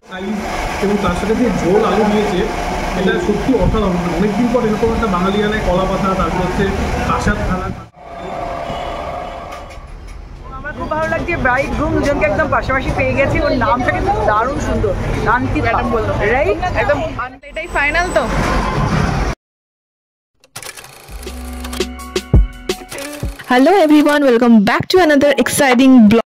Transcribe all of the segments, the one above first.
এবং তার সাথে যে ঝোল আলু দিয়েছে এটা সত্যি অসাধারণ। অনেকদিন পর এরকম একটা বাঙালিয়ানায় কলা পাতা, তারপর হচ্ছে কাঁসার থালা। আমার খুব ভালো লাগছে, ব্রাইড গ্রুম দুজনকে একদম পাশাপাশি পেয়ে গেছি। ওর নামটা কিন্তু দারুণ সুন্দর, শান্তি ম্যাডাম বললো, রাইট? একদম এটাই ফাইনাল তো। Hello everyone, welcome back to another exciting blog.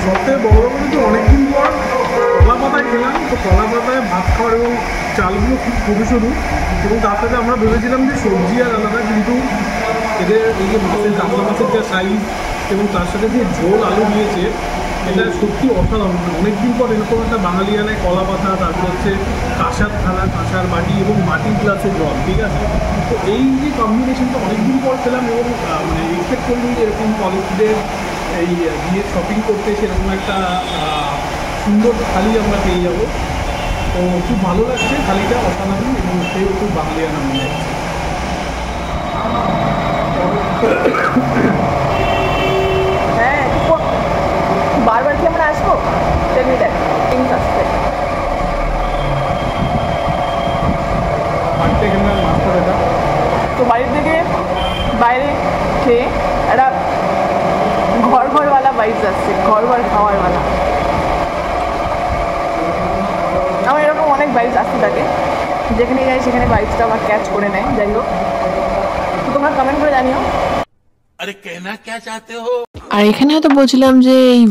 সবথেকে বড় কথা তো অনেকদিন পর কলা পাতায় খেলাম, তো কলা পাতায় ভাত খাওয়ার এবং চালগুলো খুব সরু সরু, এবং তার সাথে আমরা ভেবেছিলাম যে সবজি আর আলাদা, কিন্তু এদের এই যে মাছের জামলা মাছের যে সাইজ এবং তার সাথে যে ঝোল আলু দিয়েছে এটা সত্যি অসাধারণ। অনেকদিন পর এরকম একটা বাঙালিয়ানায় কলা পাতা, তারপর হচ্ছে কাঁসার থালা, কাঁসার বাটি এবং মাটির গ্লাসে জল, ঠিক আছে? তো এই যে কম্বিনেশনটা অনেকদিন পর খেলাম, এবং মানে এক্সপেক্ট করিনি যে এরকম কলেজদের এই বিয়ের শপিং করতে সেরকম একটা সুন্দর থালি আমরা পেয়ে যাব। তো খুব ভালো লাগছে, থালিটা অসাধারণ এবং সেও খুব বাঙালিয়ানা মনে যাচ্ছে। হ্যাঁ, বারবার কি আমরা আসবো? তেমনি দেখ আসছে বাড়িতে এখানে মাছটা দেখা তো বাড়ির থেকে বাইরে খেয়ে একটা ঘরওয়ালা ভাইবস আসছে, ঘর খাওয়ারওয়ালা। আমার এরকম অনেক ভাইবস আসতে থাকে, যেখানে যাই সেখানে ভাইবসটা আমার ক্যাচ করে নেয়। যাই হোক, তোমরা কমেন্ট করে জানিও। আরে কেনা কে চাতে হো। আর এখানে হয়তো বলছিলাম যে এই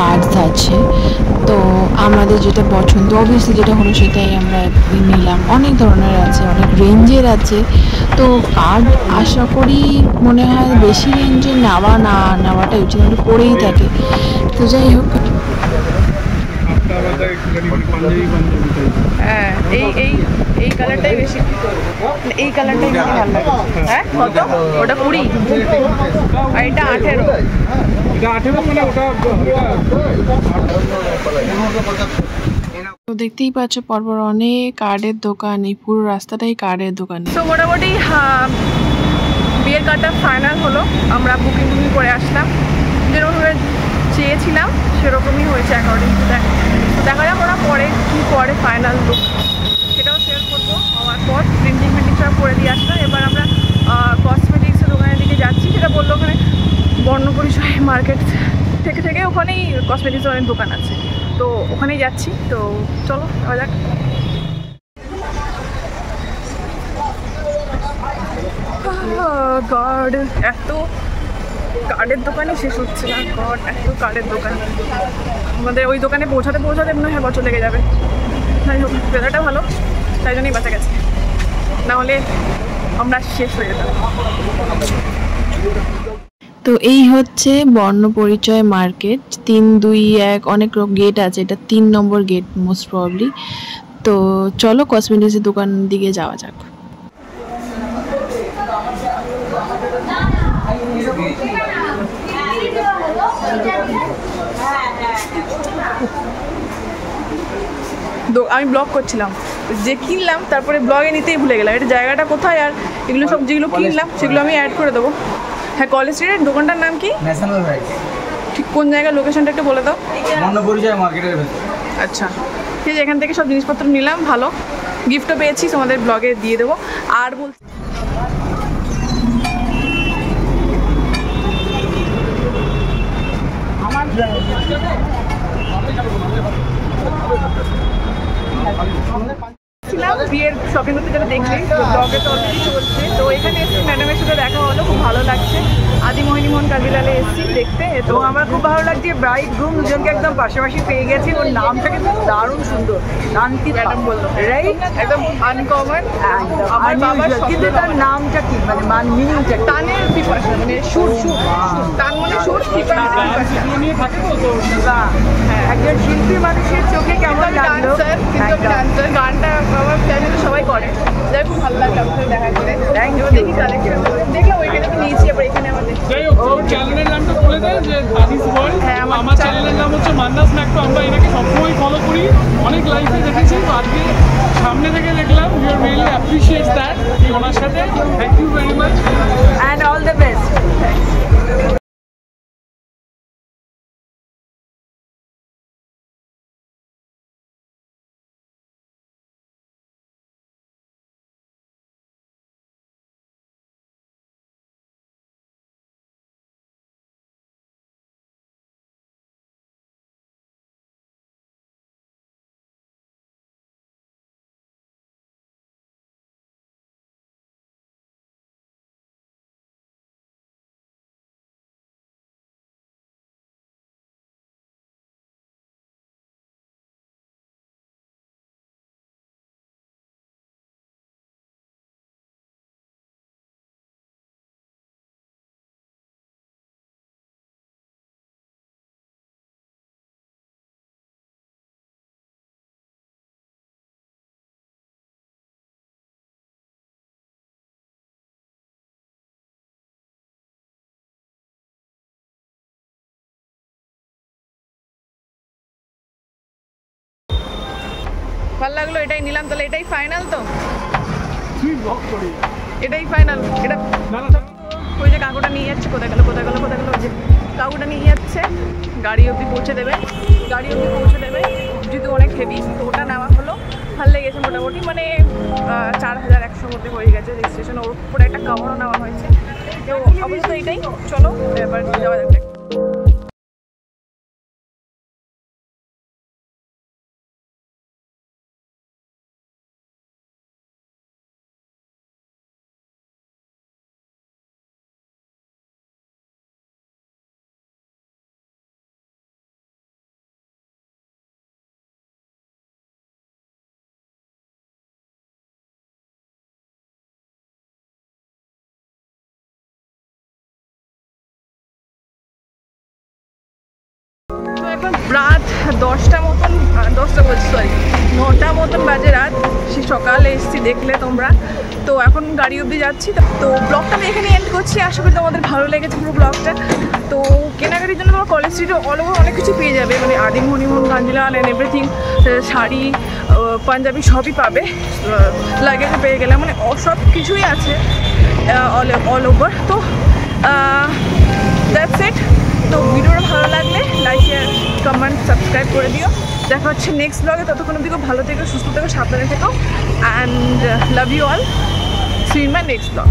কার্ডস আছে, তো আমাদের যেটা পছন্দ অবভিয়াসলি যেটা হলো সেটাই আমরা নিলাম। অনেক ধরনের আছে, অনেক রেঞ্জের আছে, তো কার্ড আশা করি মনে হয় বেশি রেঞ্জে নেওয়াটা উচিত, আমরা পরেই থাকে। তো যাই হোক, হ্যাঁ, এই কালারটাই বেশি, এই কালারটাই বেশি ভালো লাগে। হ্যাঁ, কত? ওটা 20 আর এটা 18। তো দেখতেই পাচ্ছ পরপর অনেক কার্ডের দোকান, এই পুরো রাস্তাটাই কার্ডের দোকান। তো মোটামুটি বিয়ের কার্ডটা ফাইনাল হলো, আমরা বুকিং করে আসলাম, যেরকমভাবে চেয়েছিলাম সেরকমই হয়েছে অ্যাকর্ডিং টু দেখা যাক ওরা পরে কী করে ফাইনাল লুক, সেটাও শেয়ার করবো হওয়ার পর। ওখানেই কসমেটিক্স অনেক দোকান আছে, তো ওখানেই যাচ্ছি। তো চলো যাওয়া যাক। গড, এত কার্ডের দোকানে শেষ হচ্ছে না। গড, এত কার্ডের দোকান। আমাদের ওই দোকানে পৌঁছাতে মনে হয় বছর লেগে যাবে। যাই হোক, ওয়েদারটা ভালো, তাই জন্যই বাঁচা গেছে, নাহলে আমরা শেষ হয়ে যেতাম। তো এই হচ্ছে বর্ণপরিচয় মার্কেট, 3-2-1 অনেক গেট আছে, এটা 3 নম্বর গেট মোস্ট প্রবাবলি। তো চলো কসমেটিক্সের দোকান দিকে যাওয়া যাক। আমি ব্লগ করছিলাম, যে কিনলাম তারপরে ব্লগে নিতেই ভুলে গেলাম এটা জায়গাটা কোথায়, আর এগুলো সব যেগুলো কিনলাম সেগুলো আমি অ্যাড করে দেবো। হ্যাঁ, কলেজ স্ট্রিটের দোকানটার নাম কি? National bank. ঠিক কোন জায়গায়, লোকেশনটা একটু বলে দাও। বর্ণপরিচয় মার্কেটের ভেতর। আচ্ছা ঠিক আছে, এখান থেকে সব জিনিসপত্র নিলাম, ভালো গিফটও পেয়েছি, তোমাদের ব্লগে দিয়ে দেবো। আর বলছি বিয়ের শপিং করতে যেটা দেখছি ব্লগে তো অলরেডি চলছে। তো এখানে এসেছি, ম্যাডামের সাথে দেখা হলো, খুব ভালো লাগছে। আদি মোহিনীমোহন কাজিলালে এসেছি দেখতে। তো আমার খুব ভালো লাগছে, ব্রাইড গ্রুম দুজনকে একদম পাশাপাশি পেয়ে গেছি। ওর নামটা কিন্তু দারুণ সুন্দর, শান্তি ম্যাডাম বললো, রাইট? একদম আনকমন। আমার বাবার কিন্তু তার নামটা কি, মানে মিনিংটা টানের প্রিপারেশন, মানে শুট টান মানে শুট প্রিপারেশন নিয়ে থাকে। তো একজন শিল্পী মানুষের চোখে কেমন লাগলো? কিন্তু আমি ডান্সার, গানটা আমার ফ্যামিলি সবাই করে, যাই খুব ভালো লাগলো আপনাদের দেখা করে। দেখি কালেকশন দেখলাম, ওইখানে তো নিয়েছি, আবার এখানে আমাদের চ্যানেলের নামটা বলে দেয় যে আদিস ওয়ার্ল্ড। হ্যাঁ, আমার চ্যানেলের নাম হচ্ছে মান্নাস ম্যাকটো। আমরা এনাকে সবসময় ফলো করি, অনেক লাইফে দেখেছি, আজকে সামনে থেকে দেখলাম। We are really appreciate that ওনার সাথে। Thank you very much and all the best. ভালো লাগলো, এটাই নিলাম। তাহলে এটাই ফাইনাল, তো এটাই ফাইনাল। এটা ওই যে কাকুটা নিয়ে যাচ্ছে, কোথায় গেল ওই যে কাকুটা নিয়ে যাচ্ছে, গাড়ি অবধি পৌঁছে দেবে, যেহেতু অনেক হেভি, তো ওটা নেওয়া হলো। ভালো লেগেছে মোটামুটি, মানে 4100 মধ্যে হয়ে গেছে রেজিস্ট্রেশন। ওর উপরে একটা কাভারও নেওয়া হয়েছে। তো অবশ্যই এটাই, চলো এবার যাওয়া যাবে। এখন রাত 10টা মতন, 10টা বলছি সরি 9টা মতন বাজে রাত। সে সকালে এসেছি, দেখলে তোমরা। তো এখন গাড়ি অবধি যাচ্ছি। তো ব্লগটা আমি এখানে এন্ড করছি, আশা করি তোমাদের ভালো লেগেছে পুরো ব্লগটা। তো কেনাকাটির জন্য তোমার কলেজ স্ট্রিটে অল ওভার অনেক কিছু পেয়ে যাবে, মানে আদি মোহিনীমোহন কাঞ্জিলাল অ্যান্ড এভরিথিং, শাড়ি পাঞ্জাবি সবই পাবে। লাগেজও পেয়ে গেলে, মানে সব কিছুই আছে অল ওভার। তো দ্যাটস ইট। তো ভিডিওটা ভালো লাগলে লাইক, শেয়ার, কমেন্ট, সাবস্ক্রাইব করে দিও। দেখা হচ্ছে নেক্সট ব্লগে। ততক্ষণ অবধি ভালো থেকো, সুস্থ থেকো, সাবধানে থেকো, and love you all. See in my next blog.